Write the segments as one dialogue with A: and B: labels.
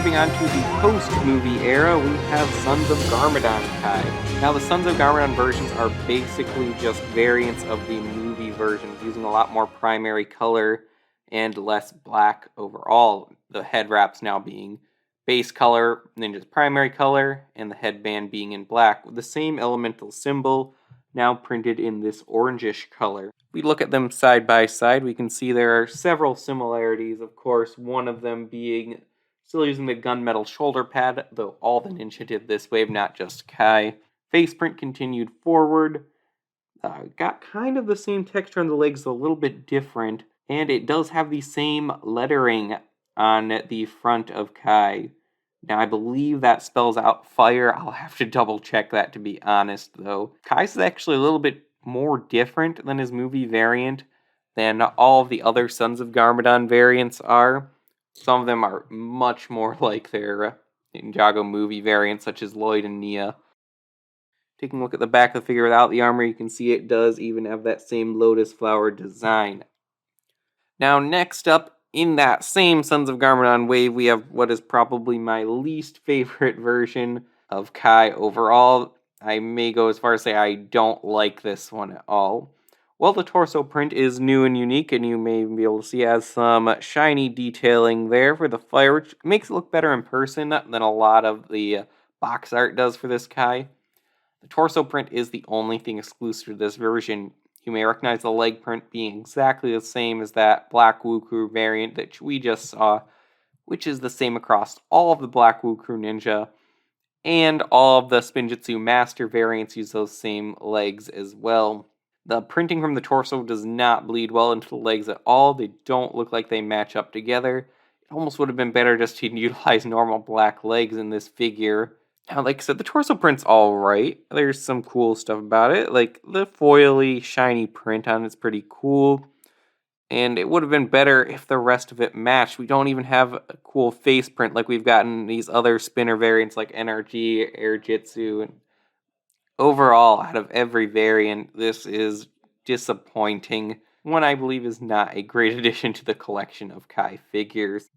A: moving on to the post-movie era, we have Sons of Garmadon Kai. Now, the Sons of Garmadon versions are basically just variants of the movie versions, using a lot more primary color and less black overall. The head wraps now being base color, Ninja's primary color, and the headband being in black, with the same elemental symbol now printed in this orangish color. If we look at them side by side, we can see there are several similarities, of course, one of them being still using the gunmetal shoulder pad, though all the ninja did this wave, not just Kai. Face print continued forward. Got kind of the same texture on the legs, a little bit different, and it does have the same lettering on the front of Kai. Now, I believe that spells out fire. I'll have to double check that, to be honest, though. Kai's is actually a little bit more different than his movie variant than all of the other Sons of Garmadon variants are. Some of them are much more like their Ninjago movie variants, such as Lloyd and Nia. Taking a look at the back of the figure without the armor, you can see it does even have that same lotus flower design. Now, next up, in that same Sons of Garmadon wave, we have what is probably my least favorite version of Kai overall. I may go as far as say I don't like this one at all. Well, the torso print is new and unique, and you may be able to see it has some shiny detailing there for the fire, which makes it look better in person than a lot of the box art does for this Kai. The torso print is the only thing exclusive to this version. You may recognize the leg print being exactly the same as that Black Wukru variant that we just saw, which is the same across all of the Black Wukru Ninja, and all of the Spinjitzu Master variants use those same legs as well. The printing from the torso does not bleed well into the legs at all. They don't look like they match up together. It almost would have been better just to utilize normal black legs in this figure. Now, like I said, the torso print's alright. There's some cool stuff about it. Like, the foily, shiny print on it's pretty cool. And it would have been better if the rest of it matched. We don't even have a cool face print like we've gotten these other spinner variants like NRG, Air Jitsu. And overall, out of every variant, this is disappointing. One I believe is not a great addition to the collection of Kai figures.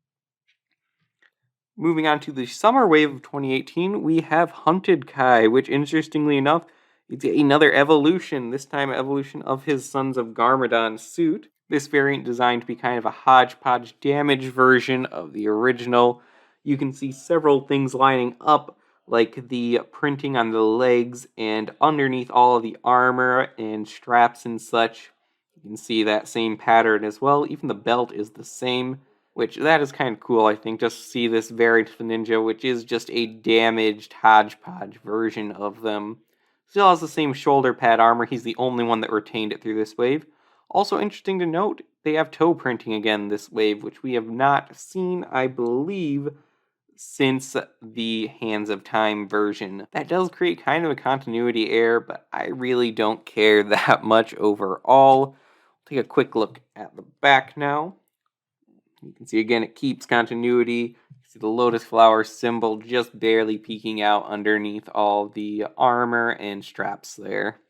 A: Moving on to the summer wave of 2018, we have Hunted Kai, which, interestingly enough, is another evolution, this time evolution of his Sons of Garmadon suit. This variant designed to be kind of a hodgepodge damaged version of the original. You can see several things lining up, like the printing on the legs and underneath all of the armor and straps and such. You can see that same pattern as well. Even the belt is the same, which that is kind of cool, I think, just to see this variant of the ninja, which is just a damaged hodgepodge version of them. Still has the same shoulder pad armor. He's the only one that retained it through this wave. Also interesting to note, they have toe printing again this wave, which we have not seen, I believe, since the Hands of Time version. That does create kind of a continuity error, but I really don't care that much overall. Take a quick look at the back now. You can see again it keeps continuity. You see the lotus flower symbol just barely peeking out underneath all the armor and straps there.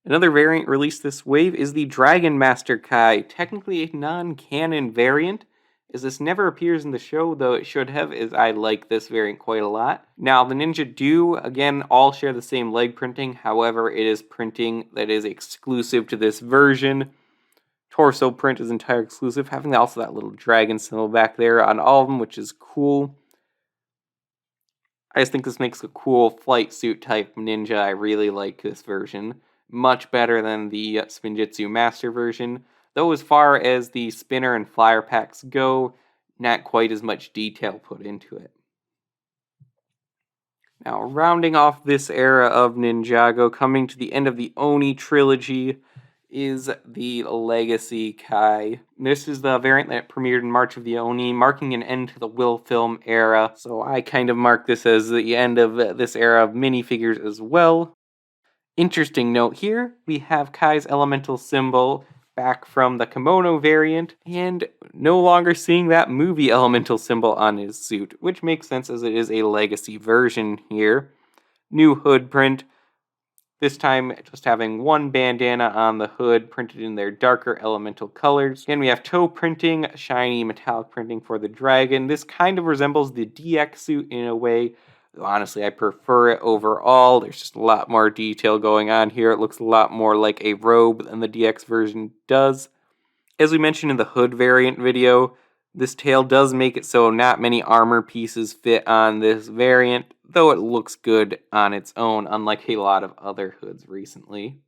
A: Another variant released this wave is the Dragon Master Kai, technically a non-canon variant, as this never appears in the show, though it should have, as I like this variant quite a lot. Now, the ninja do, again, all share the same leg printing, however, it is printing that is exclusive to this version. Torso print is entirely exclusive, having also that little dragon symbol back there on all of them, which is cool. I just think this makes a cool flight suit type ninja. I really like this version. Much better than the Spinjitzu Master version. Though as far as the spinner and flyer packs go, not quite as much detail put into it. Now, rounding off this era of Ninjago, coming to the end of the Oni trilogy, is the Legacy Kai. This is the variant that premiered in March of the Oni, marking an end to the Will film era, so I kind of mark this as the end of this era of minifigures as well. Interesting note here, we have Kai's elemental symbol back from the kimono variant, and no longer seeing that movie elemental symbol on his suit, which makes sense as it is a legacy version here. New hood print, This time, just having one bandana on the hood printed in their darker elemental colors. Again, we have toe printing, shiny metallic printing for the dragon. This kind of resembles the DX suit in a way. Honestly, I prefer it overall. There's just a lot more detail going on here. It looks a lot more like a robe than the DX version does. As we mentioned in the hood variant video, this tail does make it so not many armor pieces fit on this variant, though it looks good on its own, unlike a lot of other hoods recently.